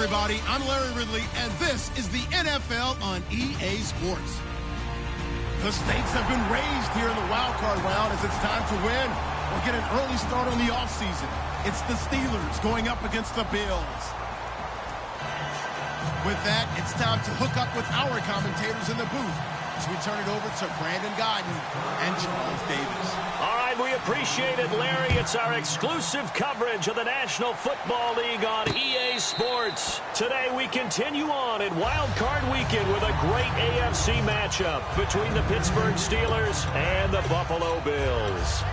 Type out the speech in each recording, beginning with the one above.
everybody. I'm Larry Ridley, and this is the NFL on EA Sports. The stakes have been raised here in the wild card round as it's time to win or get an early start on the offseason. It's the Steelers going up against the Bills. With that, it's time to hook up with our commentators in the booth as we turn it over to Brandon Godden and Charles Davis. All right, we appreciate it, Larry. It's our exclusive coverage of the National Football League on EA Sports. Today, we continue on in Wild Card Weekend with a great AFC matchup between the Pittsburgh Steelers and the Buffalo Bills.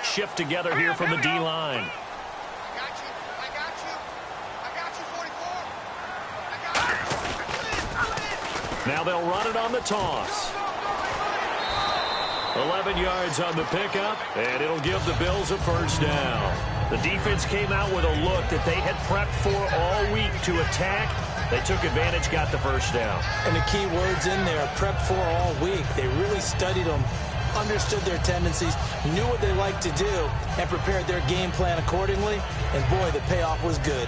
Shift together here from the D-line. I got you. Now they'll run it on the toss. 11 yards on the pickup, and it'll give the Bills a first down. The defense came out with a look that they had prepped for all week to attack. They took advantage, got the first down. And the key words in there, prepped for all week. They really studied them, understood their tendencies, knew what they liked to do, and prepared their game plan accordingly. And boy, the payoff was good.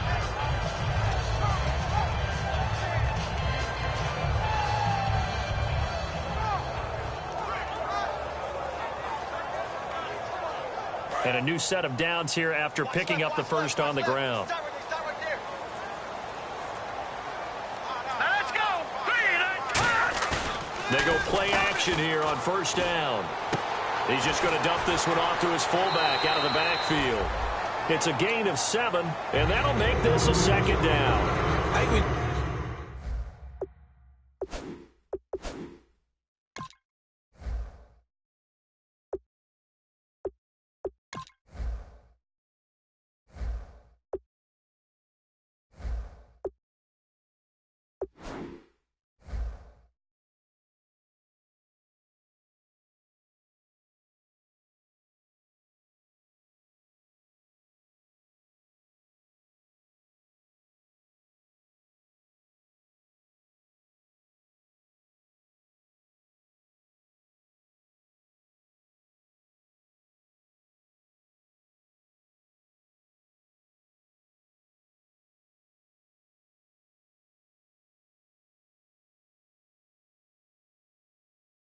And a new set of downs here after picking up the first on the ground. They go play action here on first down. He's just going to dump this one off to his fullback out of the backfield. It's a gain of 7, and that'll make this a second down.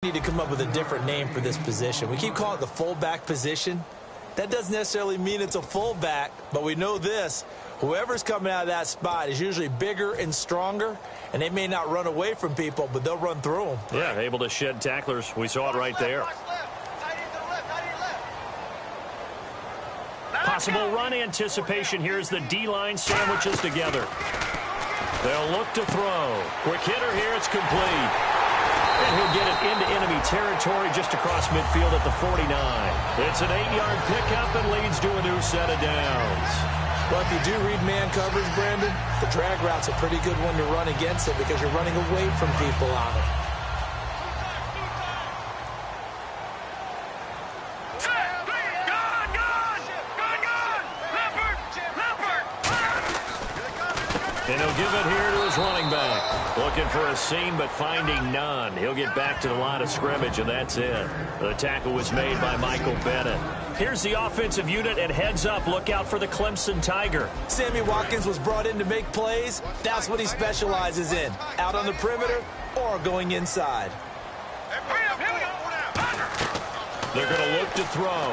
Need to come up with a different name for this position. We keep calling it the fullback position. That doesn't necessarily mean it's a fullback, but we know this. Whoever's coming out of that spot is usually bigger and stronger, and they may not run away from people, but they'll run through them. Yeah, able to shed tacklers. We saw it right there. Possible run anticipation here as the D-line sandwiches together. They'll look to throw. Quick hitter here. It's complete. And he'll get it into enemy territory just across midfield at the 49. It's an 8-yard pickup and leads to a new set of downs. Well, if you do read man coverage, Brandon, the drag route's a pretty good one to run against it because you're running away from people on it. And he'll give it here to his running back. Looking for a seam, but finding none. He'll get back to the line of scrimmage, and that's it. The tackle was made by Michael Bennett. Here's the offensive unit, and heads up, look out for the Clemson Tiger. Sammy Watkins was brought in to make plays. That's what he specializes in, out on the perimeter or going inside. They're going to look to throw.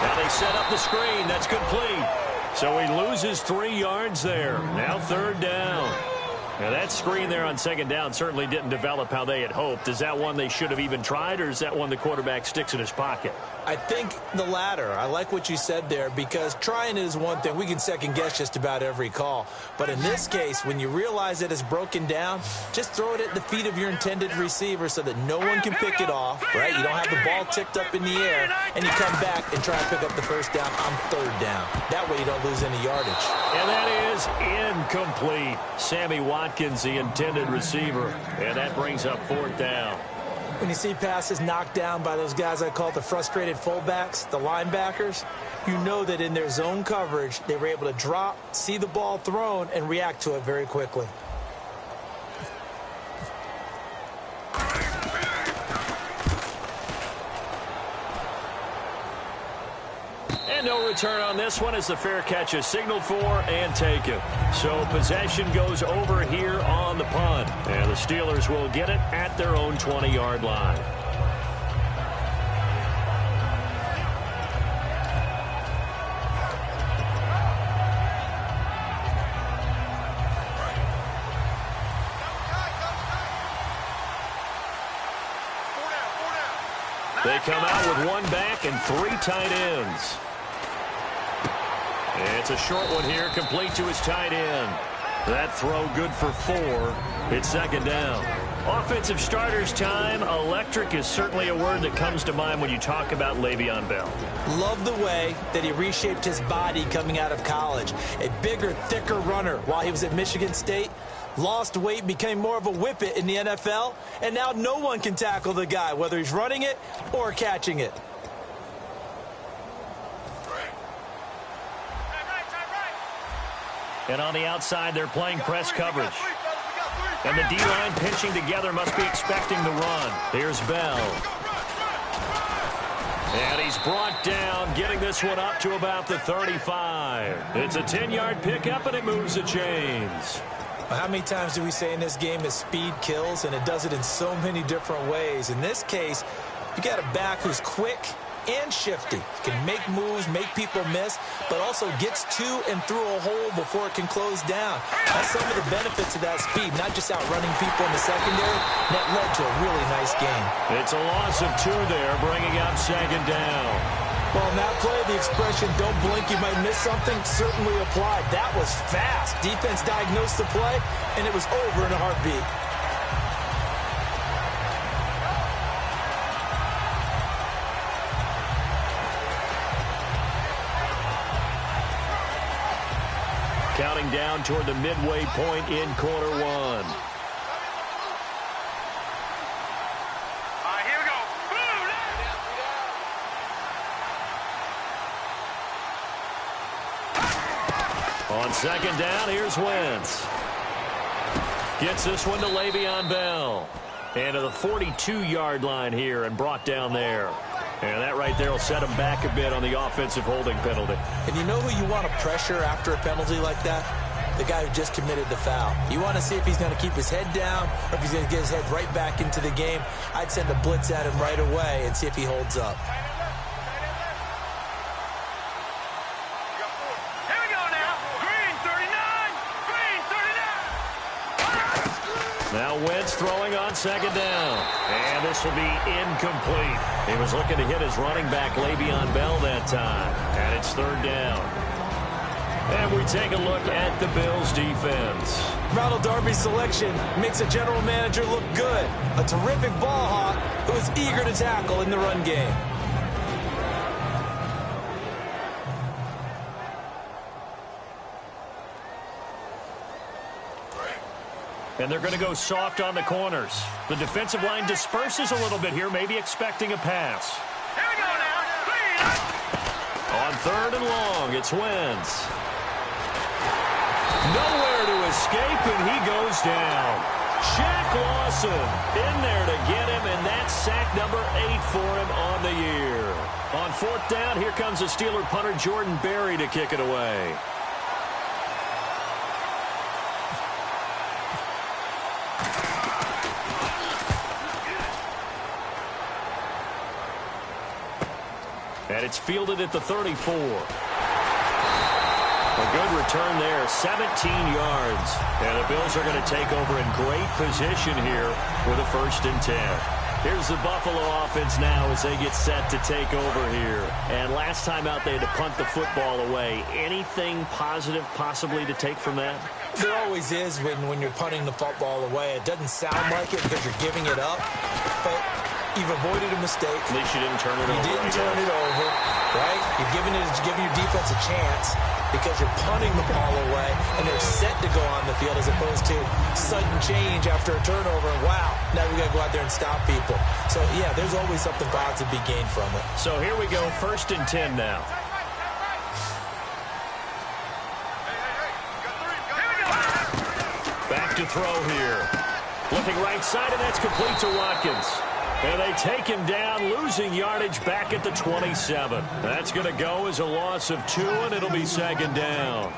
Now they set up the screen. That's complete. So he loses 3 yards there. Now third down. Now that screen there on second down certainly didn't develop how they had hoped. Is that one they should have even tried, or is that one the quarterback sticks in his pocket? I think the latter. I like what you said there because trying it is one thing. We can second guess just about every call. But in this case, when you realize that it's broken down, just throw it at the feet of your intended receiver so that no one can pick it off, right? You don't have the ball ticked up in the air, and you come back and try and pick up the first down on third down. That way you don't lose any yardage. And that is incomplete. Sammy Watkins, the intended receiver. And that brings up fourth down. When you see passes knocked down by those guys I call the frustrated fullbacks, the linebackers, you know that in their zone coverage, they were able to drop, see the ball thrown, and react to it very quickly. And no return on this one as the fair catch is signaled for and taken. So possession goes over here on the punt. And the Steelers will get it at their own 20-yard line. They come out with one back and three tight ends. It's a short one here, complete to his tight end. That throw good for 4. It's second down. Offensive starters time. Electric is certainly a word that comes to mind when you talk about Le'Veon Bell. Love the way that he reshaped his body coming out of college. A bigger, thicker runner while he was at Michigan State. Lost weight, became more of a whippet in the NFL, and now no one can tackle the guy, whether he's running it or catching it. And on the outside, they're playing press coverage. And the D-line pinching together must be expecting the run. Here's Bell. And he's brought down, getting this one up to about the 35. It's a 10-yard pickup, and it moves the chains. How many times do we say in this game that speed kills, and it does it in so many different ways? In this case, you got a back who's quick and shifty, can make moves, make people miss, but also gets to and through a hole before it can close down. That's some of the benefits of that speed, not just outrunning people in the secondary. That led to a really nice game. It's a loss of 2 there, bringing up second down. Well, in that play, the expression, don't blink, you might miss something, certainly applied. That was fast. Defense diagnosed the play, and it was over in a heartbeat. Counting down toward the midway point in quarter 1. Here we go. On second down, here's Wentz. Gets this one to Le'Veon Bell. And to the 42-yard line here and brought down there. And that right there will set him back a bit on the offensive holding penalty. And you know who you want to pressure after a penalty like that? The guy who just committed the foul. You want to see if he's going to keep his head down or if he's going to get his head right back into the game. I'd send a blitz at him right away and see if he holds up. Here we go now. Green 39. Green 39. Now Wentz throwing on second down. And this will be incomplete. He was looking to hit his running back, Le'Veon Bell, that time. And it's third down. And we take a look at the Bills' defense. Ronald Darby's selection makes a general manager look good. A terrific ball hawk who is eager to tackle in the run game. And they're going to go soft on the corners. The defensive line disperses a little bit here, maybe expecting a pass. Here we go now. On third and long, it's Wentz. Nowhere to escape, and he goes down. Shaq Lawson in there to get him, and that's sack number 8 for him on the year. On fourth down, here comes the Steeler punter Jordan Berry to kick it away. And it's fielded at the 34. A good return there, 17 yards. And the Bills are going to take over in great position here with a 1st and 10. Here's the Buffalo offense now as they get set to take over here. And last time out, they had to punt the football away. Anything positive possibly to take from that? There always is when you're punting the football away. It doesn't sound like it because you're giving it up. But You've avoided a mistake. At least you didn't turn it over. You didn't turn it over, right? You're giving your defense a chance because you're punting the ball away, and they're set to go on the field as opposed to sudden change after a turnover. Wow, now we got to go out there and stop people. So, yeah, there's always something positive to be gained from it. So here we go, 1st and 10 now. Back to throw here. Looking right side, and that's complete to Watkins. And they take him down, losing yardage back at the 27. That's going to go as a loss of 2, and it'll be 2nd down.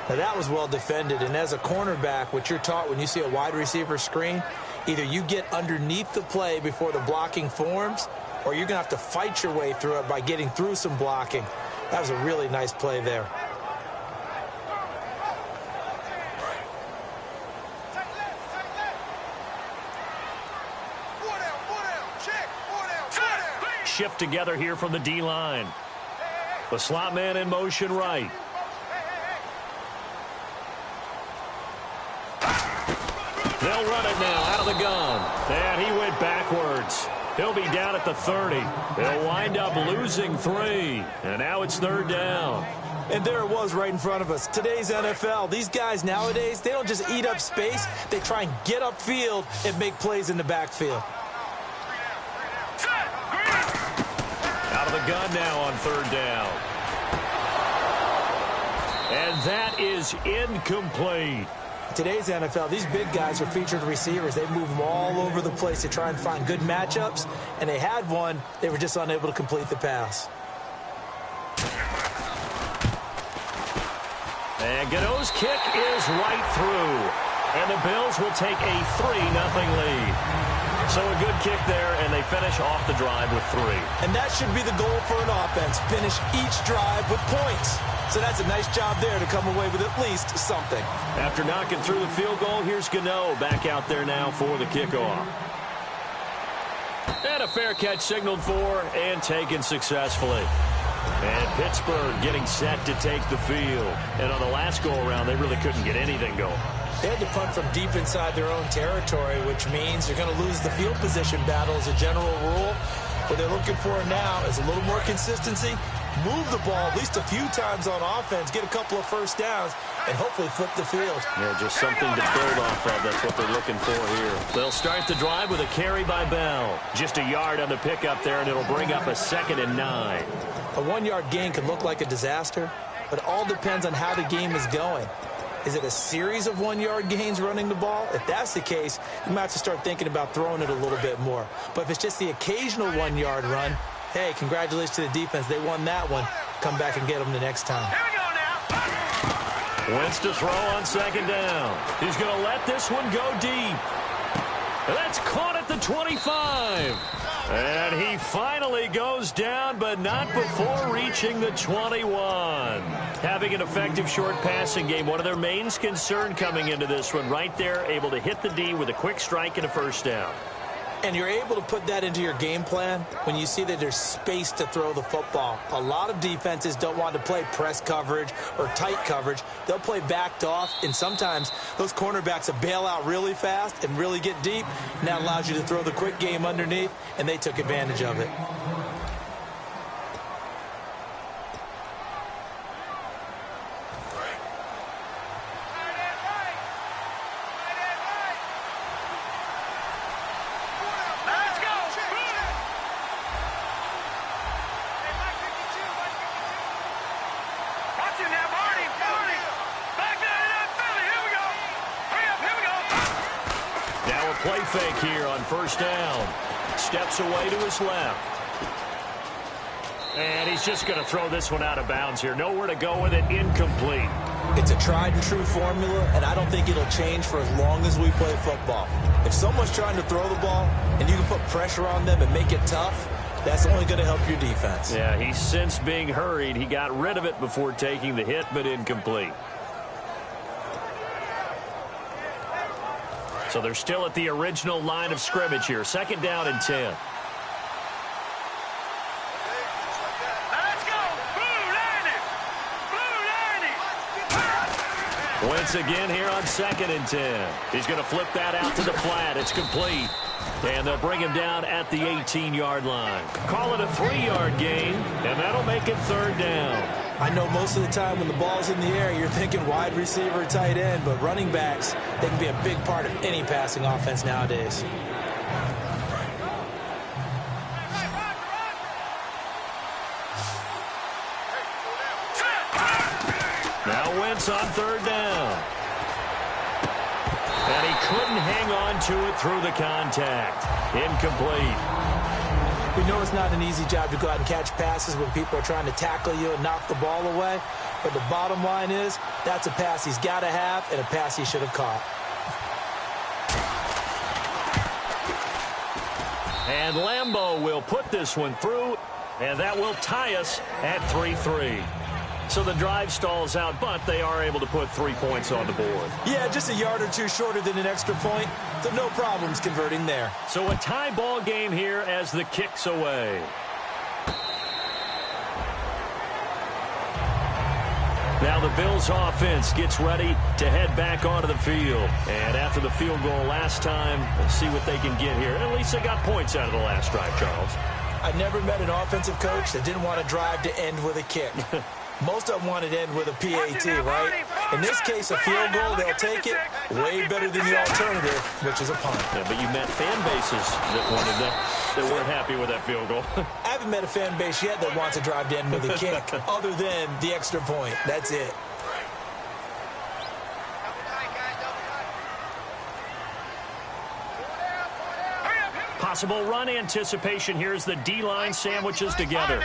Now, that was well defended, and as a cornerback, what you're taught when you see a wide receiver screen, either you get underneath the play before the blocking forms, or you're going to have to fight your way through it by getting through some blocking. That was a really nice play there. Shift together here from the D-line. The slot man in motion right. They'll run it now out of the gun. And he went backwards. He'll be down at the 30. They'll wind up losing 3. And now it's 3rd down. And there it was right in front of us. Today's NFL, these guys nowadays, they don't just eat up space. They try and get upfield and make plays in the backfield. Out of the gun now on 3rd down. And that is incomplete. Today's NFL, these big guys are featured receivers. They move them all over the place to try and find good matchups. And they had one. They were just unable to complete the pass. And Gano's kick is right through. And the Bills will take a 3-0 lead. So a good kick there, and they finish off the drive with 3. And that should be the goal for an offense. Finish each drive with points. So that's a nice job there to come away with at least something. After knocking through the field goal, here's Gano back out there now for the kickoff. And a fair catch signaled for and taken successfully. And Pittsburgh getting set to take the field. And on the last go-around, they really couldn't get anything going. They had to punt from deep inside their own territory, which means they're going to lose the field position battle as a general rule. What they're looking for now is a little more consistency, move the ball at least a few times on offense, get a couple of first downs, and hopefully flip the field. Yeah, just something to build off of. That's what they're looking for here. They'll start the drive with a carry by Bell. Just a yard on the pickup there, and it'll bring up a 2nd and 9. A 1-yard gain can look like a disaster, but it all depends on how the game is going. Is it a series of 1-yard gains running the ball? If that's the case, you might have to start thinking about throwing it a little bit more. But if it's just the occasional 1-yard run, hey, congratulations to the defense. They won that one. Come back and get them the next time. Here we go now. Wentz to throw on 2nd down. He's going to let this one go deep. And that's caught at the 25. And he finally goes down, but not before reaching the 21. Having an effective short passing game, one of their main concern coming into this one. Right there, able to hit the D with a quick strike and a 1st down. And you're able to put that into your game plan when you see that there's space to throw the football. A lot of defenses don't want to play press coverage or tight coverage. They'll play backed off, and sometimes those cornerbacks will bail out really fast and really get deep, and that allows you to throw the quick game underneath, and they took advantage of it. Play fake here on 1st down. Steps away to his left. And he's just going to throw this one out of bounds here. Nowhere to go with it. Incomplete. It's a tried and true formula, and I don't think it'll change for as long as we play football. If someone's trying to throw the ball and you can put pressure on them and make it tough, that's only going to help your defense. Yeah, he's since being hurried. He got rid of it before taking the hit, but incomplete. So they're still at the original line of scrimmage here. 2nd down and 10. Wentz again here on 2nd and 10. He's going to flip that out to the flat. It's complete. And they'll bring him down at the 18-yard line. Call it a 3-yard gain, and that'll make it 3rd down. I know most of the time when the ball's in the air, you're thinking wide receiver, tight end, but running backs, they can be a big part of any passing offense nowadays. Now Wentz on 3rd down. And he couldn't hang on to it through the contact. Incomplete. We know it's not an easy job to go out and catch passes when people are trying to tackle you and knock the ball away. But the bottom line is, that's a pass he's got to have and a pass he should have caught. And Lambeau will put this one through, and that will tie us at 3-3. So the drive stalls out, but they are able to put 3 points on the board. Yeah, just a yard or two shorter than an extra point, so no problems converting there. So a tie ball game here as the kick's away. Now the Bills offense gets ready to head back onto the field. And after the field goal last time, let's see what they can get here. At least they got points out of the last drive, Charles. I never met an offensive coach that didn't want to drive to end with a kick. Most of them wanted to end with a PAT, right? In this case, a field goal, they'll take it. Way better than the alternative, which is a punt. Yeah, but you met fan bases that wanted that weren't happy with that field goal. I haven't met a fan base yet that wants to drive to end with a kick, other than the extra point. That's it. Possible run anticipation here as the D-line sandwiches together.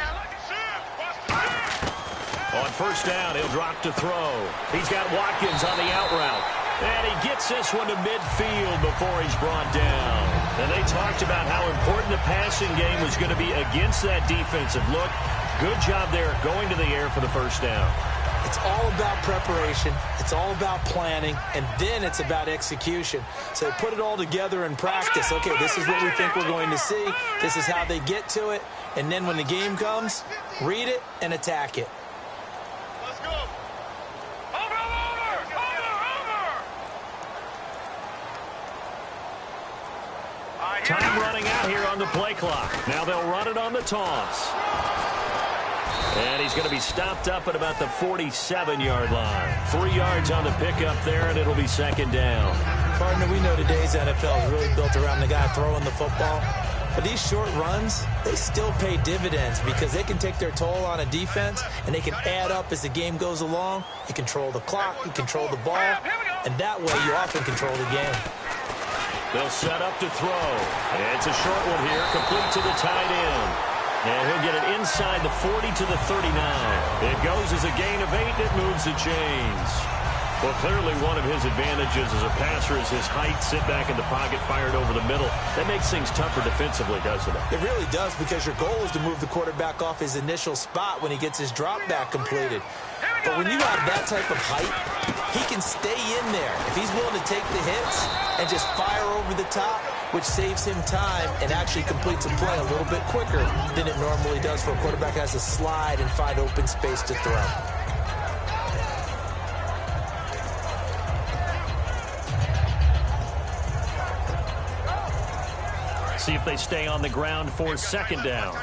On 1st down, he'll drop to throw. He's got Watkins on the out route. And he gets this one to midfield before he's brought down. And they talked about how important the passing game was going to be against that defensive look. Good job there going to the air for the 1st down. It's all about preparation. It's all about planning. And then it's about execution. So they put it all together in practice. Okay, this is what we think we're going to see. This is how they get to it. And then when the game comes, read it and attack it. Time running out here on the play clock. Now they'll run it on the toss. And he's going to be stopped up at about the 47-yard line. 3 yards on the pickup there, and it'll be 2nd down. Partner, we know today's NFL is really built around the guy throwing the football. But these short runs, they still pay dividends because they can take their toll on a defense, and they can add up as the game goes along. You control the clock, you control the ball, and that way you often control the game. They'll set up to throw. And it's a short one here, complete to the tight end. And he'll get it inside the 40 to the 39. It goes as a gain of 8. It moves the chains. Well, clearly one of his advantages as a passer is his height. Sit back in the pocket, fired over the middle. That makes things tougher defensively, doesn't it? It really does, because your goal is to move the quarterback off his initial spot when he gets his drop back completed. But when you have that type of height, he can stay in there. If he's willing to take the hits and just fire over the top, which saves him time and actually completes a play a little bit quicker than it normally does for a quarterback who has to slide and find open space to throw. See if they stay on the ground for 2nd down.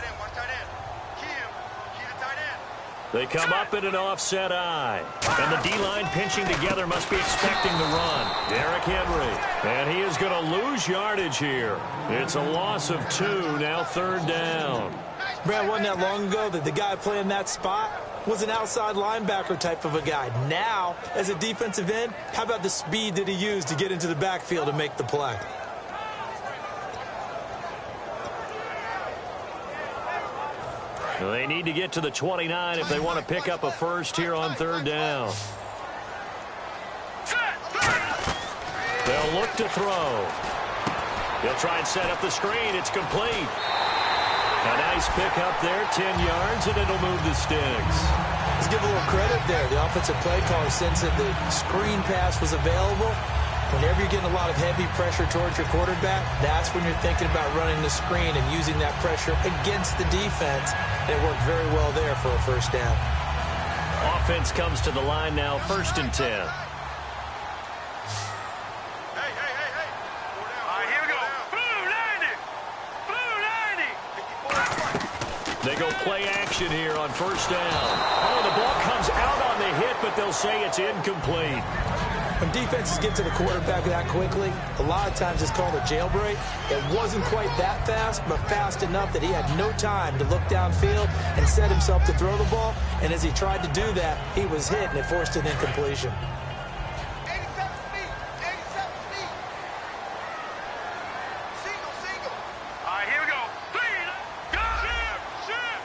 They come up in an offset eye. And the D-line pinching together must be expecting the run. Derrick Henry. And he is going to lose yardage here. It's a loss of 2, now 3rd down. Brad, wasn't that long ago that the guy playing that spot was an outside linebacker type of a guy? Now, as a defensive end, how about the speed that he used to get into the backfield and make the play? They need to get to the 29 if they want to pick up a first here on 3rd down. They'll look to throw. He'll try and set up the screen. It's complete. A nice pickup there, 10 yards, and it'll move the sticks. Let's give a little credit there. The offensive play caller sense that the screen pass was available. Whenever you're getting a lot of heavy pressure towards your quarterback, that's when you're thinking about running the screen and using that pressure against the defense. And it worked very well there for a 1st down. Offense comes to the line now, 1st and 10. They go play action here on first down. Oh, the ball comes out on the hit, but they'll say it's incomplete. When defenses get to the quarterback that quickly, a lot of times it's called a jailbreak. It wasn't quite that fast, but fast enough that he had no time to look downfield and set himself to throw the ball. And as he tried to do that, he was hit, and it forced an incompletion. 87 feet. 87 feet. Single. All right, here we go. Clean. Go. Shift.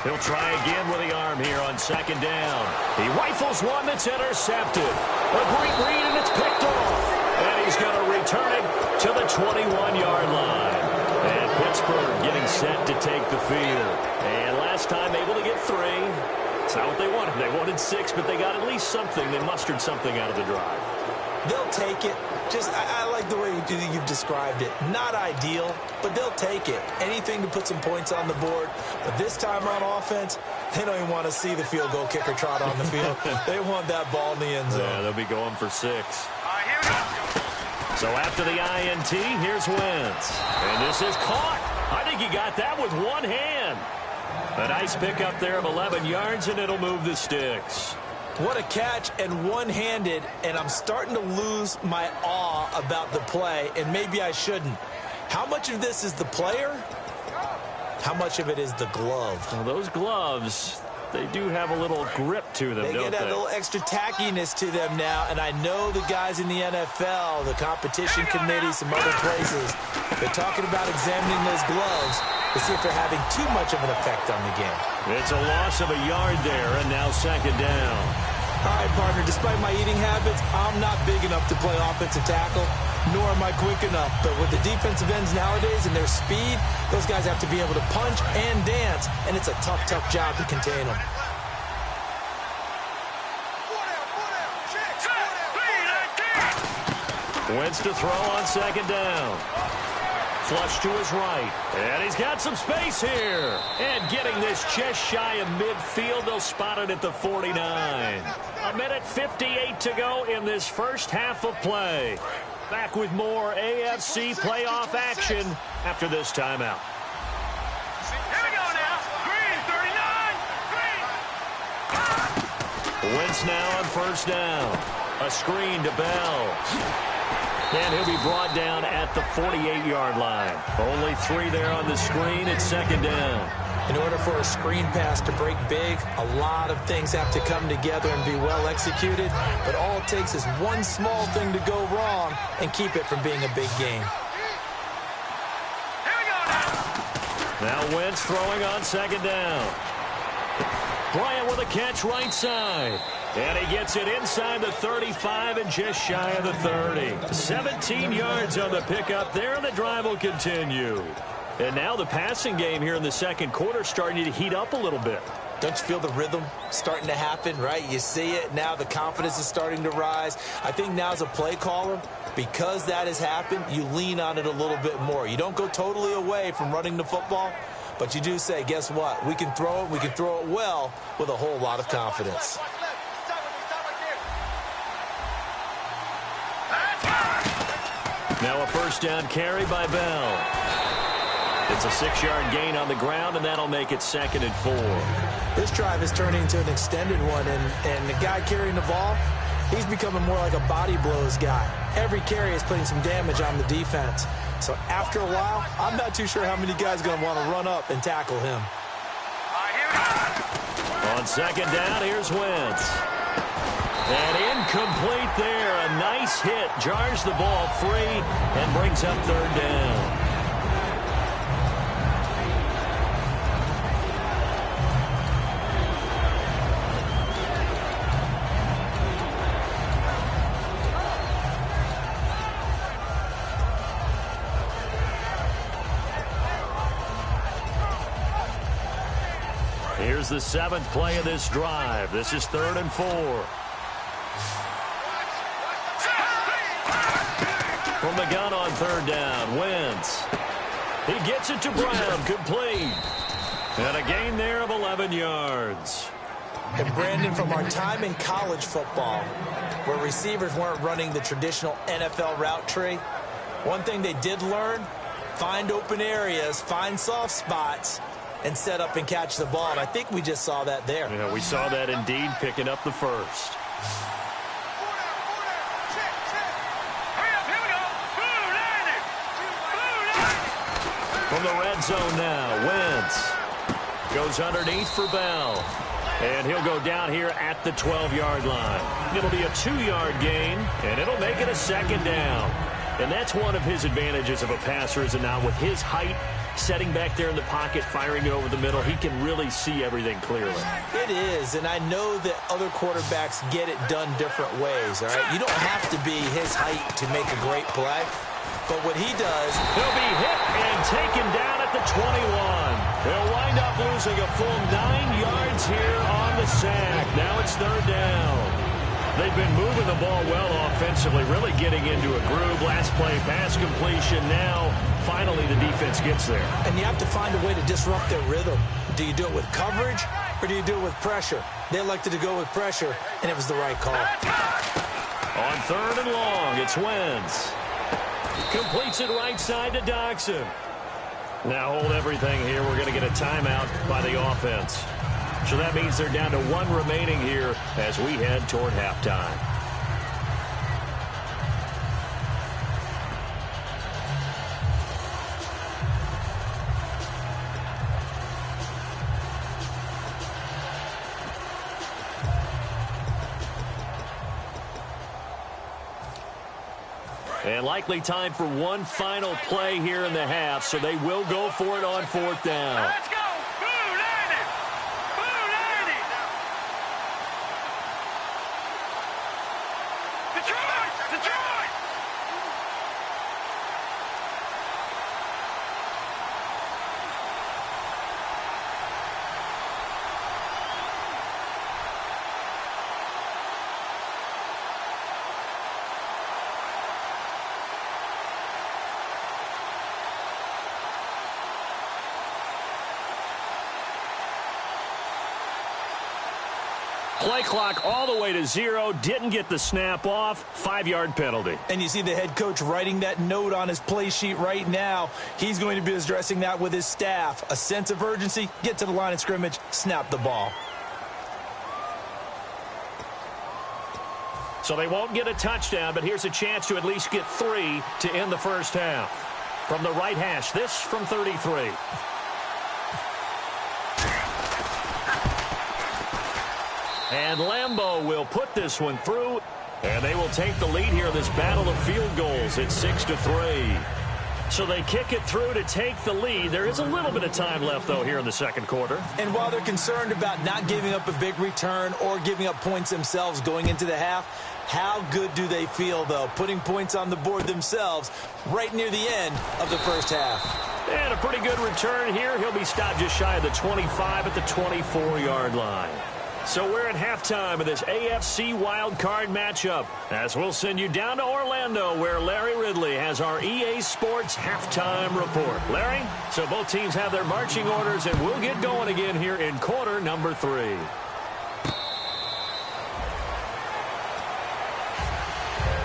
He'll try again with the arm here on second down. He rifles one that's intercepted. A great read, and it's picked off. And he's going to return it to the 21-yard line. And Pittsburgh getting set to take the field. And last time able to get 3. It's not what they wanted. They wanted 6, but they got at least something. They mustered something out of the drive. They'll take it. I like the way you've described it. Not ideal, but they'll take it. Anything to put some points on the board. But this time on offense, they don't even want to see the field goal kicker trot on the field. They want that ball in the end zone. Yeah, they'll be going for 6. All right, here we go. So after the INT, here's Wentz. And this is caught. I think he got that with one hand. A nice pickup there of 11 yards, and it'll move the sticks. What a catch, and one-handed, and I'm starting to lose my awe about the play, and maybe I shouldn't. How much of this is the player? How much of it is the glove? Well, those gloves, they do have a little grip to them, They don't get they? a little extra tackiness to them now, and I know the guys in the NFL, the competition committee, some other places, they're talking about examining those gloves to see if they're having too much of an effect on the game. It's a loss of a yard there, and now second down. All right, partner, despite my eating habits, I'm not big enough to play offensive tackle, nor am I quick enough. But with the defensive ends nowadays and their speed, those guys have to be able to punch and dance, and it's a tough job to contain them. Wentz to throw on second down. Flush to his right. And he's got some space here. And getting this just shy of midfield, they'll spot it at the 49. A minute 58 to go in this first half of play. Back with more AFC playoff action after this timeout. Here we go now. Green, 39. Green. Wentz now on first down. A screen to Bell. And he'll be brought down at the 48-yard line. Only 3 there on the screen. It's second down. In order for a screen pass to break big, a lot of things have to come together and be well executed. But all it takes is one small thing to go wrong and keep it from being a big game. Here we go now. Now Wentz throwing on second down. Bryant with a catch right side. And he gets it inside the 35 and just shy of the 30. 17 yards on the pickup there, and the drive will continue. And now the passing game here in the second quarter starting to heat up a little bit. Don't you feel the rhythm starting to happen, right? You see it. Now the confidence is starting to rise. I think now as a play caller, because that has happened, you lean on it a little bit more. You don't go totally away from running the football, but you do say, guess what? We can throw it. We can throw it well with a whole lot of confidence. Now a first down carry by Bell. It's a 6-yard gain on the ground, and that'll make it second and 4. This drive is turning into an extended one, and the guy carrying the ball, he's becoming more like a body blows guy. Every carry is putting some damage on the defense. So after a while, I'm not too sure how many guys are going to want to run up and tackle him. On second down, here's Wentz. And incomplete there. A nice hit. Jars the ball free and brings up third down. Here's the 7th play of this drive. This is 3rd and 4. From the gun on third down, Wentz. He gets it to Brown, complete. And a gain there of 11 yards. And Brandon, from our time in college football, where receivers weren't running the traditional NFL route tree, One thing they did learn, find open areas, find soft spots, and set up and catch the ball. And I think we just saw that there. Yeah, we saw that indeed, picking up the first. From the red zone now, Wentz goes underneath for Bell. And he'll go down here at the 12-yard line. It'll be a 2-yard gain, and it'll make it a second down. And that's one of his advantages of a passer, is it not? With his height, setting back there in the pocket, firing it over the middle, he can really see everything clearly. It is, and I know that other quarterbacks get it done different ways, all right? You don't have to be his height to make a great play. But what he does, he'll be hit and taken down at the 21. He'll wind up losing a full 9 yards here on the sack. Now it's third down. They've been moving the ball well offensively, really getting into a groove. Last play, pass completion. Now, finally, the defense gets there. And you have to find a way to disrupt their rhythm. Do you do it with coverage, or do you do it with pressure? They elected to go with pressure, and it was the right call. On third and long, it's Wentz. Completes it right side to Doxson. Now hold everything here. We're going to get a timeout by the offense. So that means they're down to 1 remaining here as we head toward halftime. And likely time for one final play here in the half, so they will go for it on fourth down. Let's go! Boo, 90! Boo, 90! Detroit! Detroit! Play clock all the way to 0. Didn't get the snap off. 5-yard penalty. And you see the head coach writing that note on his play sheet right now. He's going to be addressing that with his staff. A sense of urgency, get to the line of scrimmage, snap the ball. So they won't get a touchdown, but here's a chance to at least get 3 to end the first half. From the right hash, this from 33. And Lambeau will put this one through, and they will take the lead here in this battle of field goals. It's 6-3. So they kick it through to take the lead. There is a little bit of time left, though, here in the second quarter. And while they're concerned about not giving up a big return or giving up points themselves going into the half, how good do they feel, though, putting points on the board themselves right near the end of the first half? And a pretty good return here. He'll be stopped just shy of the 25 at the 24-yard line. So we're at halftime of this AFC wildcard matchup, as we'll send you down to Orlando, where Larry Ridley has our EA Sports halftime report. Larry, so both teams have their marching orders, and we'll get going again here in quarter number 3.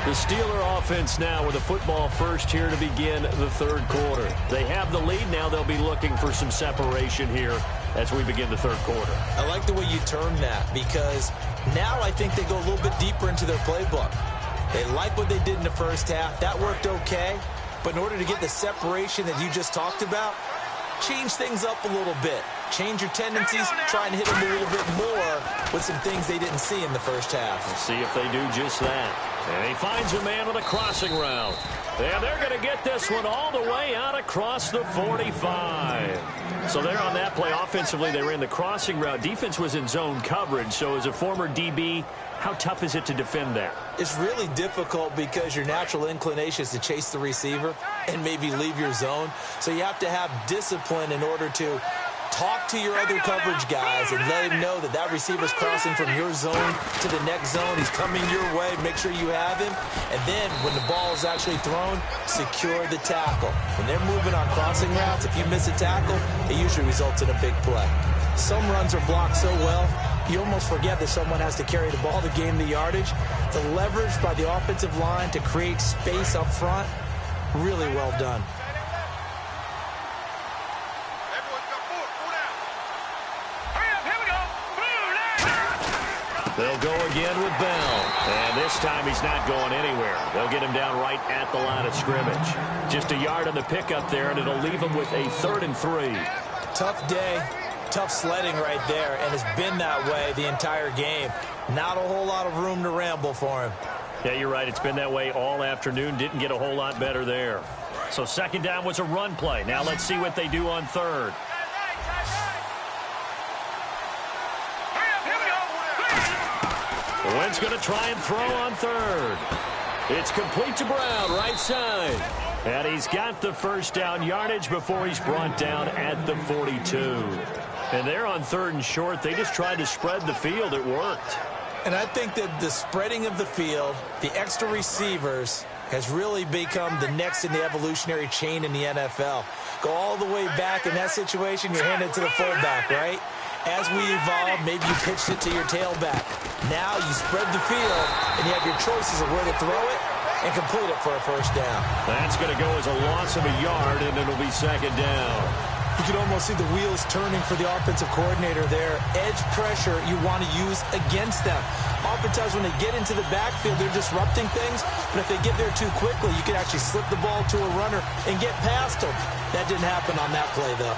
The Steeler offense now with the football first here to begin the third quarter. They have the lead. Now they'll be looking for some separation here as we begin the third quarter. I like the way you term that, because now I think they go a little bit deeper into their playbook. They like what they did in the first half. That worked okay. But in order to get the separation that you just talked about, change things up a little bit. Change your tendencies, try and hit them a little bit more with some things they didn't see in the first half. We'll see if they do just that. And he finds a man with a crossing route. And they're going to get this one all the way out across the 45. So there on that play, offensively, they ran the crossing route. Defense was in zone coverage. So as a former DB, how tough is it to defend that? It's really difficult because your natural inclination is to chase the receiver and maybe leave your zone. So you have to have discipline in order to talk to your other coverage guys and let him know that that receiver's crossing from your zone to the next zone. He's coming your way. Make sure you have him. And then when the ball is actually thrown, secure the tackle. When they're moving on crossing routes, if you miss a tackle, it usually results in a big play. Some runs are blocked so well, you almost forget that someone has to carry the ball to gain the yardage. The leverage by the offensive line to create space up front, Really well done. They'll go again with Bell. And this time he's not going anywhere. They'll get him down right at the line of scrimmage. Just a yard on the pickup there, and it'll leave him with a 3rd and 3. Tough day, tough sledding right there, and it's been that way the entire game. Not a whole lot of room to ramble for him. Yeah, you're right. It's been that way all afternoon. Didn't get a whole lot better there. So 2nd down was a run play. Now let's see what they do on 3rd. Wentz going to try and throw on 3rd. It's complete to Brown, right side. And he's got the 1st down yardage before he's brought down at the 42. And they're on 3rd and short. They just tried to spread the field. It worked. And I think that the spreading of the field, the extra receivers, has really become the next in the evolutionary chain in the NFL. Go all the way back in that situation, you're handed to the fullback, right? As we evolve, maybe you pitched it to your tailback. Now you spread the field, and you have your choices of where to throw it and complete it for a 1st down. That's going to go as a loss of a yard, and it'll be 2nd down. You can almost see the wheels turning for the offensive coordinator there. Edge pressure you want to use against them. Oftentimes when they get into the backfield, they're disrupting things. But if they get there too quickly, you can actually slip the ball to a runner and get past them. That didn't happen on that play, though.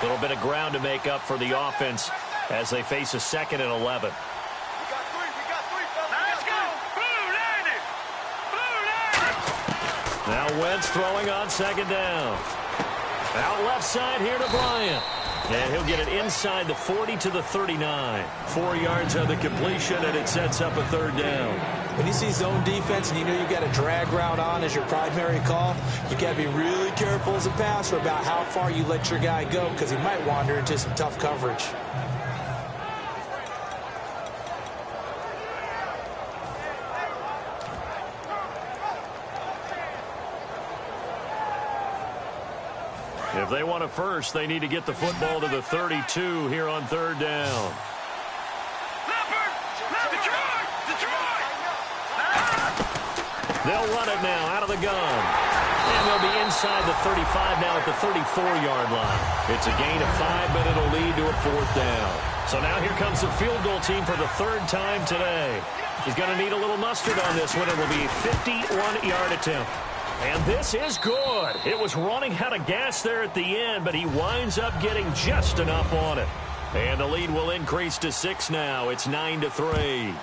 A little bit of ground to make up for the offense as they face a 2nd and 11. Now Wentz throwing on 2nd down. Out left side here to Bryant. And he'll get it inside the 40 to the 39. 4 yards on the completion, and it sets up a 3rd down. When you see zone defense and you know you've got a drag route on as your primary call, you got to be really careful as a passer about how far you let your guy go because he might wander into some tough coverage. If they want a 1st, they need to get the football to the 32 here on 3rd down. They'll run it now out of the gun. And they'll be inside the 35 now at the 34-yard line. It's a gain of 5, but it'll lead to a 4th down. So now here comes the field goal team for the 3rd time today. He's going to need a little mustard on this one. It will be a 51-yard attempt. And this is good. It was running out of gas there at the end, but he winds up getting just enough on it. And the lead will increase to 6 now. It's 9-3.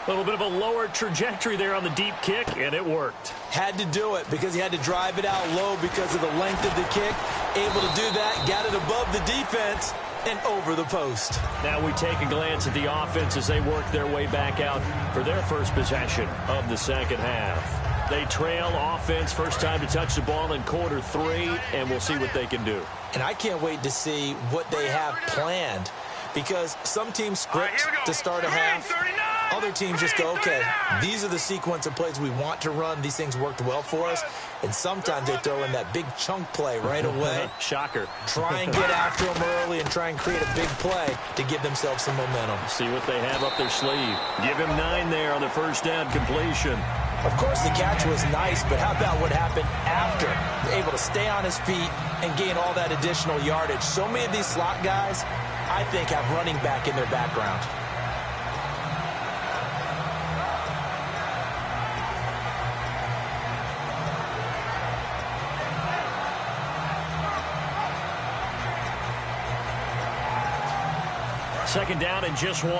A little bit of a lower trajectory there on the deep kick, and it worked. Had to do it because he had to drive it out low because of the length of the kick. Able to do that, got it above the defense and over the post. Now we take a glance at the offense as they work their way back out for their first possession of the 2nd half. They trail offense, first time to touch the ball in quarter 3, and we'll see what they can do. And I can't wait to see what they have planned because some teams script to start a half. Other teams just go, okay, these are the sequence of plays we want to run. These things worked well for us. And sometimes they throw in that big chunk play right away. Shocker. Try and get after them early and try and create a big play to give themselves some momentum. See what they have up their sleeve. Give him 9 there on the 1st down completion. Of course, the catch was nice, but how about what happened after? Able to stay on his feet and gain all that additional yardage. So many of these slot guys, I think, have running back in their background. Second down and just 1.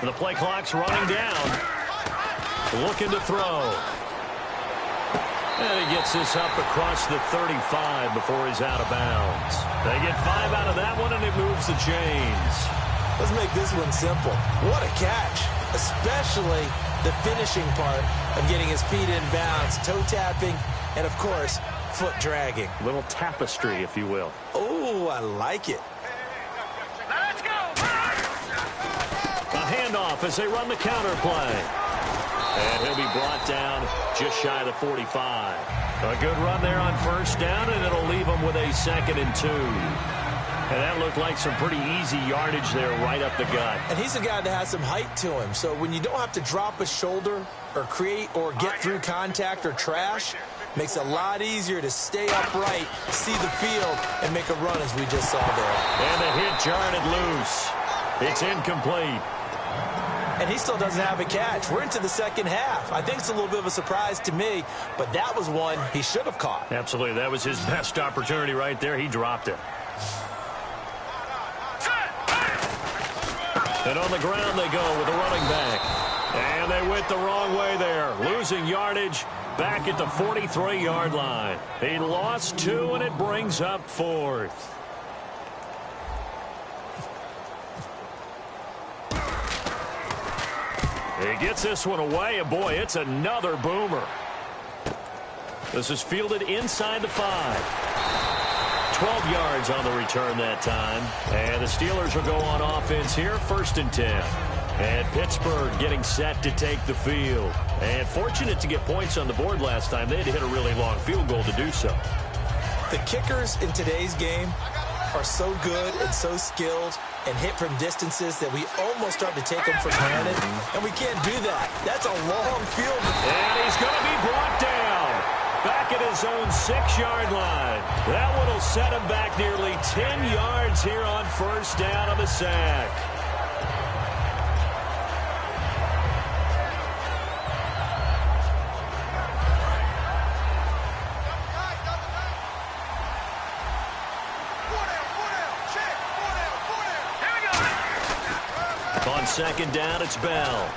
The play clock's running down. Looking to throw. And he gets this up across the 35 before he's out of bounds. They get 5 out of that one, and it moves the chains. Let's make this one simple. What a catch, especially the finishing part of getting his feet in bounds, toe tapping, and, of course, foot dragging. A little tapestry, if you will. Oh, I like it. Let's go! A handoff as they run the counter play. And he'll be brought down just shy of the 45. A good run there on 1st down, and it'll leave him with a 2nd and 2. And that looked like some pretty easy yardage there right up the gut. And he's a guy that has some height to him. So when you don't have to drop a shoulder or create or get through contact or trash, makes it a lot easier to stay upright, see the field, and make a run as we just saw there. And the hit jarred it loose. It's incomplete. And he still doesn't have a catch. We're into the second half. I think it's a little bit of a surprise to me, but that was one he should have caught. Absolutely. That was his best opportunity right there. He dropped it. And on the ground they go with the running back. And they went the wrong way there. Losing yardage back at the 43-yard line. He lost 2, and it brings up 4th. He gets this one away, and boy, it's another boomer. This is fielded inside the 5. 12 yards on the return that time. And the Steelers will go on offense here, 1st and 10. And Pittsburgh getting set to take the field. And fortunate to get points on the board last time. They had to hit a really long field goal to do so. The kickers in today's game are so good and so skilled and hit from distances that we almost start to take them for granted, and we can't do that. That's a long field. And he's going to be brought down back at his own 6-yard line. That one will set him back nearly 10 yards here on 1st down on the sack. On 2nd down, it's Bell.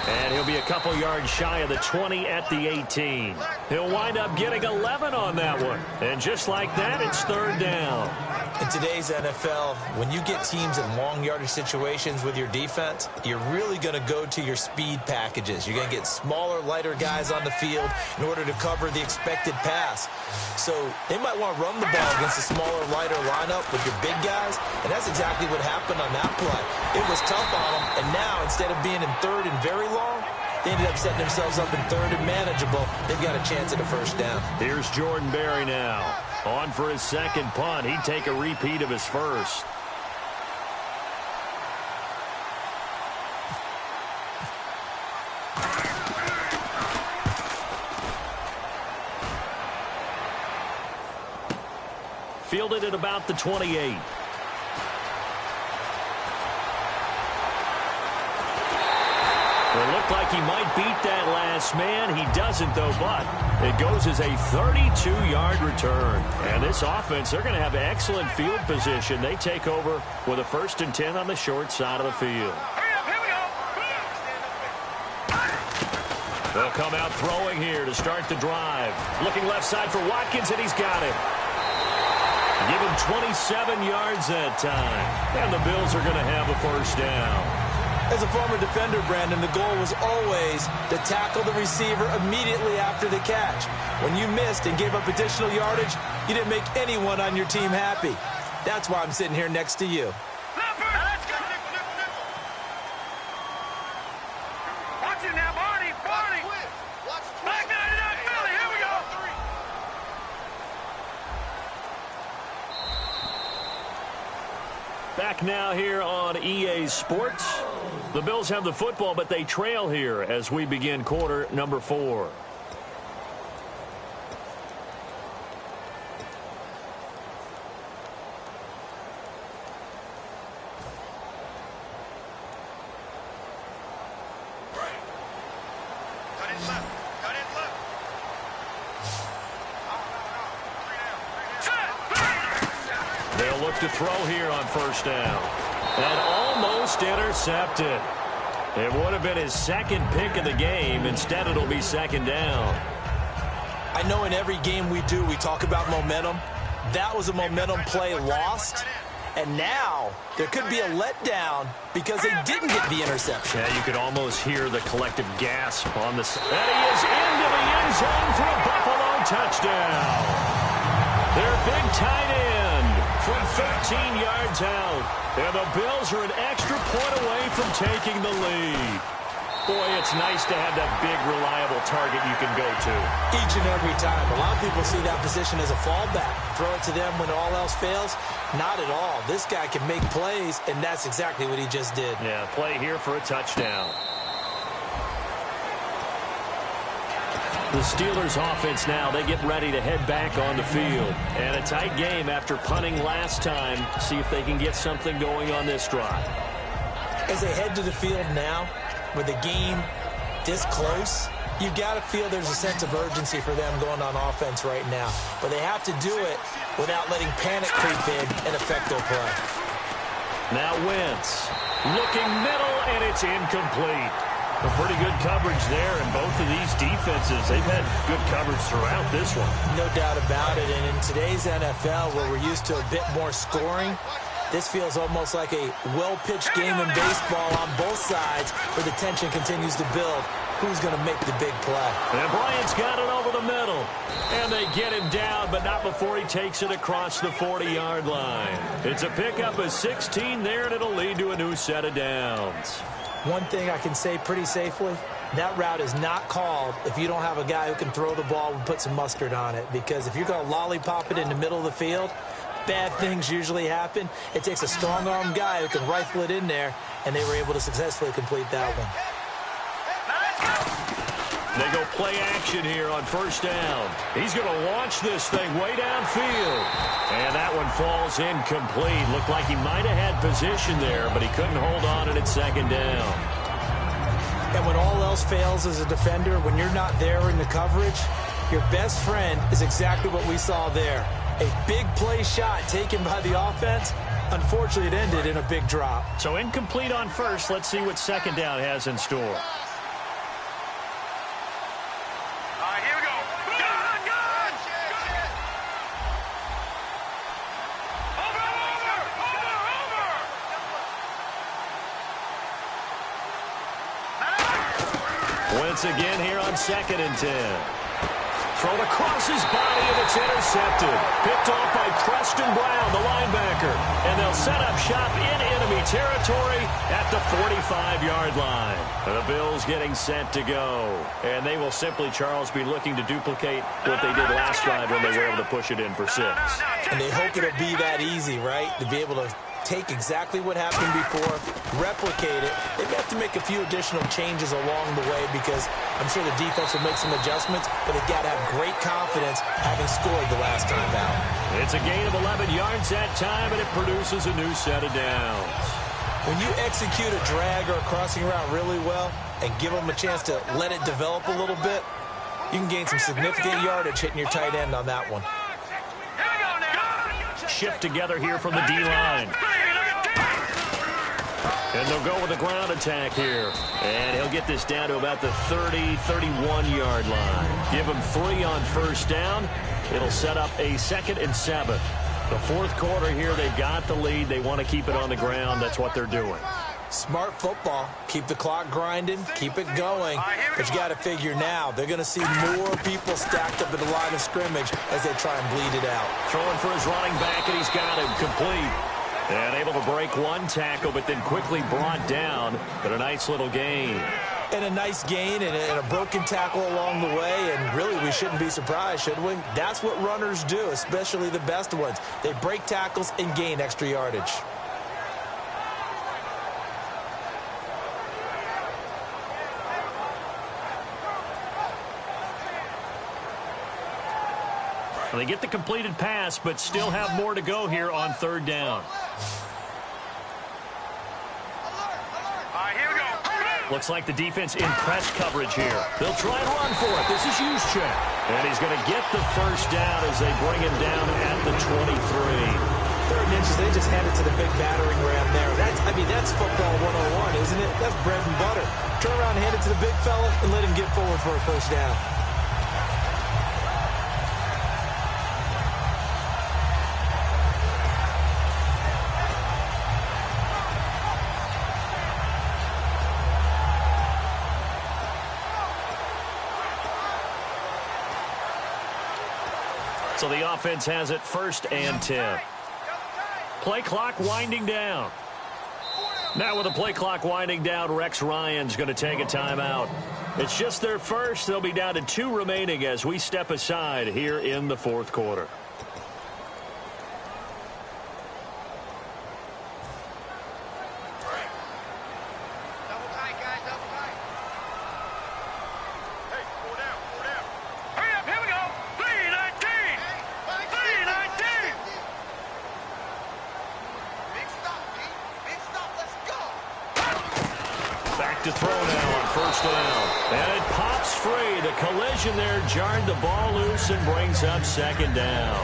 And he'll be a couple yards shy of the 20 at the 18. He'll wind up getting 11 on that one. And just like that, it's 3rd down. In today's NFL, when you get teams in long yardage situations with your defense, you're really going to go to your speed packages. You're going to get smaller, lighter guys on the field in order to cover the expected pass. So they might want to run the ball against a smaller, lighter lineup with your big guys, and that's exactly what happened on that play. It was tough on them, and now instead of being in 3rd and very long, they ended up setting themselves up in 3rd and manageable. They've got a chance at a 1st down. Here's Jordan Berry now. On for his 2nd punt. He'd take a repeat of his 1st. Fielded at about the 28. It looked like he might beat that last man. He doesn't, though, but it goes as a 32-yard return. And this offense, they're going to have excellent field position. They take over with a 1st and 10 on the short side of the field. They'll come out throwing here to start the drive. Looking left side for Watkins, and he's got it. Give him 27 yards that time. And the Bills are going to have a 1st down. As a former defender, Brandon, the goal was always to tackle the receiver immediately after the catch. When you missed and gave up additional yardage, you didn't make anyone on your team happy. That's why I'm sitting here next to you. Watch it now, Barney. Back 99, Philly. Here we go. Back now here on EA Sports. The Bills have the football, but they trail here as we begin quarter number 4. They'll look to throw here on 1st down. And almost intercepted. It would have been his 2nd pick of the game. Instead, it'll be 2nd down. I know in every game we do, we talk about momentum. That was a momentum play lost. And now there could be a letdown because they didn't get the interception. Yeah, you could almost hear the collective gasp on this. And he is into the end zone for a Buffalo touchdown. Their big tight end from 13 yards out. And the Bills are an extra point away from taking the lead. Boy, it's nice to have that big, reliable target you can go to. Each and every time. A lot of people see that position as a fallback. Throw it to them when all else fails. Not at all. This guy can make plays, and that's exactly what he just did. Yeah, play here for a touchdown. The Steelers offense now, they get ready to head back on the field. And a tight game after punting last time. See if they can get something going on this drive. As they head to the field now, with the game this close, you got to feel there's a sense of urgency for them going on offense right now. But they have to do it without letting panic creep in and affect their play. Now Wentz looking middle, and it's incomplete. A pretty good coverage there, and both of these defenses, they've had good coverage throughout this one. No doubt about it, and in today's NFL, where we're used to a bit more scoring, this feels almost like a well-pitched game in baseball on both sides where the tension continues to build. Who's going to make the big play? And Bryant's got it over the middle. And they get him down, but not before he takes it across the 40-yard line. It's a pickup of 16 there, and it'll lead to a new set of downs. One thing I can say pretty safely, that route is not called if you don't have a guy who can throw the ball and put some mustard on it. Because if you're going to lollipop it in the middle of the field, bad things usually happen. It takes a strong-arm guy who can rifle it in there, and they were able to successfully complete that one. They go play action here on first down. He's going to launch this thing way downfield. And that one falls incomplete. Looked like he might have had position there, but he couldn't hold on and it's second down. And when all else fails as a defender, when you're not there in the coverage, your best friend is exactly what we saw there. A big play shot taken by the offense. Unfortunately, it ended in a big drop. So incomplete on first. Let's see what second down has in store. Here we go. Good. Over. Wentz again here on 2nd and 10. Thrown across his body, and it's intercepted. Picked off by Preston Brown, the linebacker. And they'll set up shop in enemy territory at the 45-yard line. The Bills getting set to go. And they will simply, Charles, be looking to duplicate what they did last drive when they were able to push it in for 6. And they hope it'll be that easy, right? To be able to take exactly what happened before, replicate it. They may have to make a few additional changes along the way because I'm sure the defense will make some adjustments, but they've got to have great confidence having scored the last time out. It's a gain of 11 yards that time, and it produces a new set of downs. When you execute a drag or a crossing route really well and give them a chance to let it develop a little bit, you can gain some significant yardage hitting your tight end on that one. Shift together here from the D-line. And they'll go with a ground attack here. And he'll get this down to about the 30, 31-yard line. Give him 3 on first down. It'll set up a 2nd and 7. The fourth quarter here, they've got the lead. They want to keep it on the ground. That's what they're doing. Smart football. Keep the clock grinding. Keep it going. But you got to figure now, they're going to see more people stacked up at the line of scrimmage as they try and bleed it out. Throwing for his running back, and he's got him complete. And able to break one tackle, but then quickly brought down. But a nice little gain. And a nice gain and a broken tackle along the way. And really, we shouldn't be surprised, should we? That's what runners do, especially the best ones. They break tackles and gain extra yardage. They get the completed pass, but still have more to go here on 3rd down. Here we go. Looks like the defense in press coverage here. They'll try and run for it. This is Juszczyk. And he's going to get the first down as they bring him down at the 23. 3rd and inches, they just hand it to the big battering ram there. That's football 101, isn't it? That's bread and butter. Turn around and hand it to the big fella and let him get forward for a first down. So the offense has it 1st and 10. Play clock winding down. Now with the play clock winding down, Rex Ryan's going to take a timeout. It's just their first. They'll be down to 2 remaining as we step aside here in the fourth quarter. To throw now on first down. And it pops free. The collision there jarred the ball loose and brings up second down.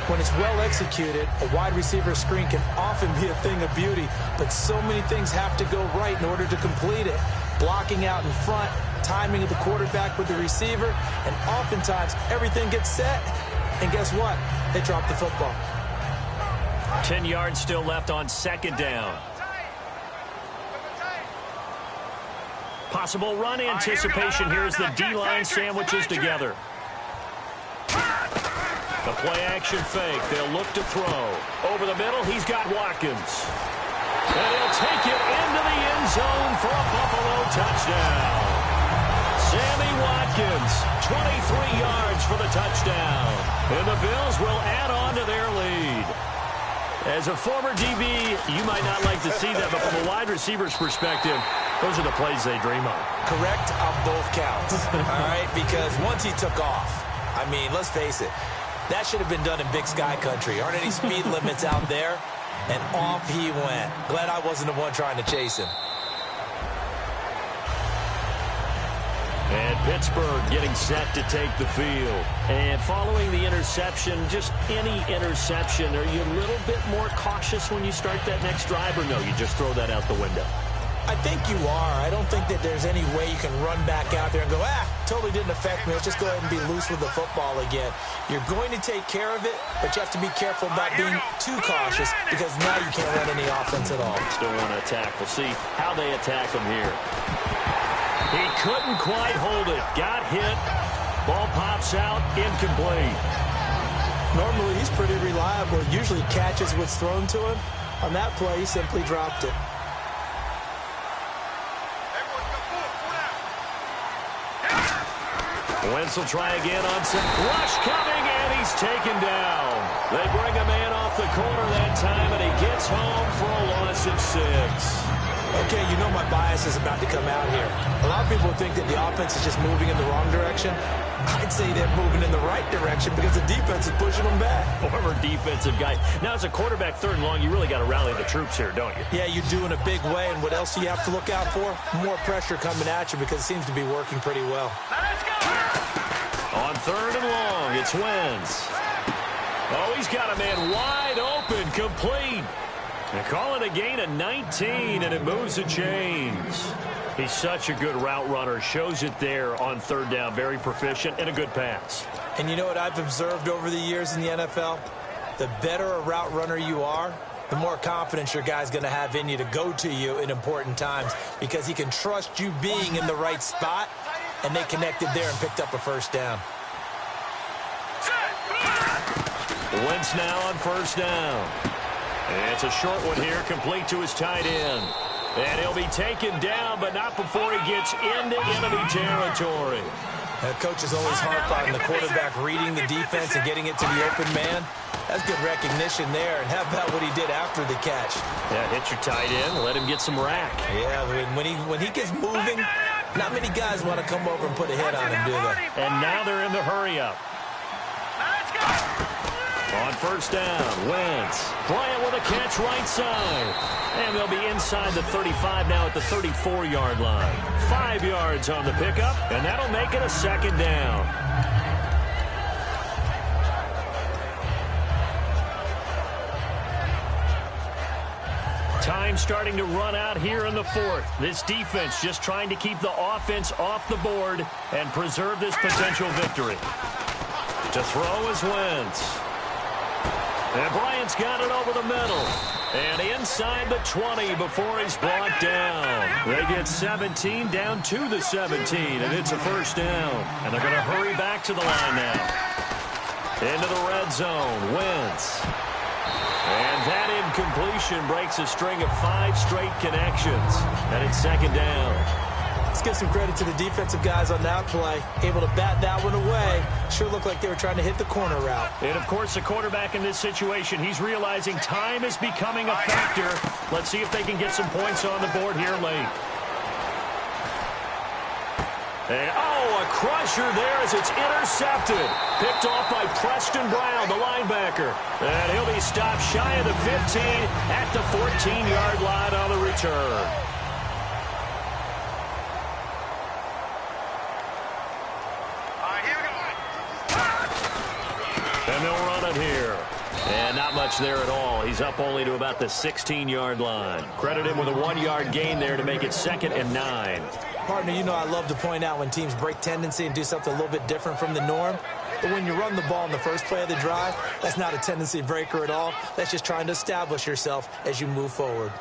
When it's well executed, a wide receiver screen can often be a thing of beauty, but so many things have to go right in order to complete it. Blocking out in front, timing of the quarterback with the receiver, and oftentimes everything gets set, and guess what? They drop the football. 10 yards still left on second down. Possible run anticipation here as the D-line sandwiches together. The play-action fake. They'll look to throw. Over the middle, he's got Watkins. And he'll take it into the end zone for a Buffalo touchdown. Sammy Watkins, 23 yards for the touchdown. And the Bills will add on to their lead. As a former DB, you might not like to see that, but from a wide receiver's perspective, those are the plays they dream of. Correct on both counts. All right, because once he took off, I mean, let's face it, that should have been done in Big Sky country. Aren't any speed limits out there? And off he went. Glad I wasn't the one trying to chase him. And Pittsburgh getting set to take the field. And following the interception, just any interception, are you a little bit more cautious when you start that next drive, or no, you just throw that out the window? I think you are. I don't think that there's any way you can run back out there and go, totally didn't affect me. Let's just go ahead and be loose with the football again. You're going to take care of it, but you have to be careful about being too cautious because now you can't run any offense at all. Still want to attack. We'll see how they attack him here. He couldn't quite hold it. Got hit. Ball pops out. Incomplete. Normally, he's pretty reliable. Usually catches what's thrown to him. On that play, he simply dropped it. Wentz will try again on set. Rush coming, and he's taken down. They bring a man off the corner that time, and he gets home for a loss of 6. Okay, you know my bias is about to come out here. A lot of people think that the offense is just moving in the wrong direction. I'd say they're moving in the right direction because the defense is pushing them back. Former defensive guy. Now, as a quarterback, third and long, you really got to rally the troops here, don't you? Yeah, you do in a big way. And what else do you have to look out for? More pressure coming at you because it seems to be working pretty well. Let's go! On third and long, it's Wentz. Oh, he's got a man wide open, complete. And call it a gain of 19, and it moves the chains. He's such a good route runner. Shows it there on third down. Very proficient and a good pass. And you know what I've observed over the years in the NFL? The better a route runner you are, the more confidence your guy's going to have in you to go to you in important times because he can trust you being in the right spot, and they connected there and picked up a first down. Wentz now on first down. And it's a short one here, complete to his tight end. And he'll be taken down, but not before he gets into enemy territory. The coaches always harp on the quarterback reading the defense and getting it to the open man. That's good recognition there. And how about what he did after the catch? Yeah, hit your tight end, let him get some rack. Yeah, when he gets moving, not many guys want to come over and put a hit on him, do they? And now they're in the hurry-up. Let's go! On first down, Wentz. Bryant with a catch right side. And they'll be inside the 35 now at the 34-yard line. 5 yards on the pickup, and that'll make it a second down. Time starting to run out here in the fourth. This defense just trying to keep the offense off the board and preserve this potential victory. To throw is Wentz. And Bryant's got it over the middle. And inside the 20 before he's brought down. They get 17 down to the 17, and it's a first down. And they're going to hurry back to the line now. Into the red zone, Wentz. And that incompletion breaks a string of 5 straight connections. And it's second down. Let's give some credit to the defensive guys on that play. Able to bat that one away. Sure looked like they were trying to hit the corner route. And, of course, the quarterback in this situation, he's realizing time is becoming a factor. Let's see if they can get some points on the board here late. And, a crusher there as it's intercepted. Picked off by Preston Brown, the linebacker. And he'll be stopped shy of the 15 at the 14-yard line on the return. And they'll run it here. And not much there at all. He's up only to about the 16-yard line. Credit him with a 1-yard gain there to make it 2nd and 9. Partner, you know I love to point out when teams break tendency and do something a little bit different from the norm. But when you run the ball in the first play of the drive, that's not a tendency breaker at all. That's just trying to establish yourself as you move forward.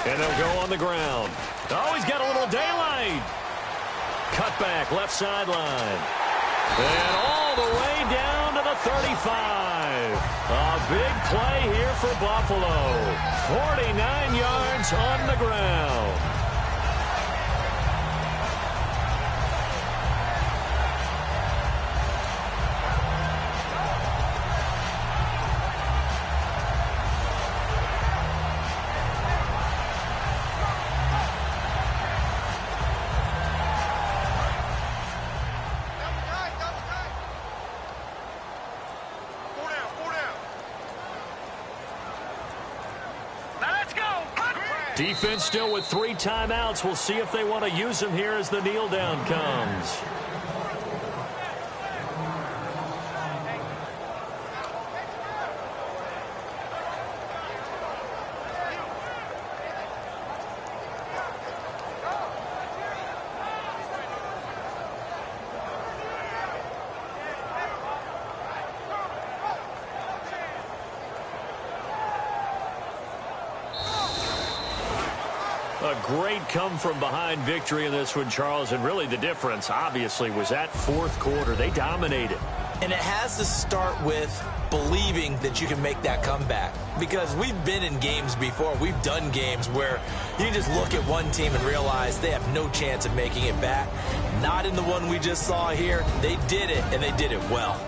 And they'll go on the ground. Oh, he's got a little daylight. Cut back, left sideline. And all the way down to the 35. A big play here for Buffalo. 49 yards on the ground. Defense still with 3 timeouts. We'll see if they want to use them here as the kneel down comes. A great come-from-behind victory in this one, Charles, and really the difference, obviously, was that 4th quarter. They dominated. And it has to start with believing that you can make that comeback. Because we've been in games before. We've done games where you just look at one team and realize they have no chance of making it back. Not in the one we just saw here. They did it, and they did it well.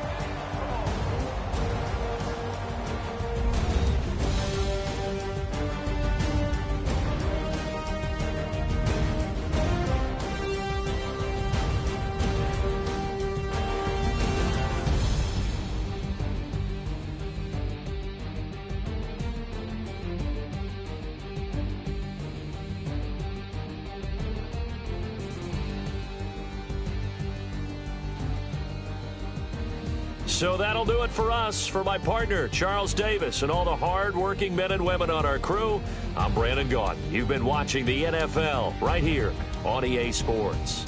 So that'll do it for us. For my partner, Charles Davis, and all the hard-working men and women on our crew, I'm Brandon Gaudin. You've been watching the NFL right here on EA Sports.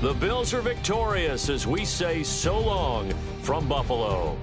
The Bills are victorious as we say so long from Buffalo.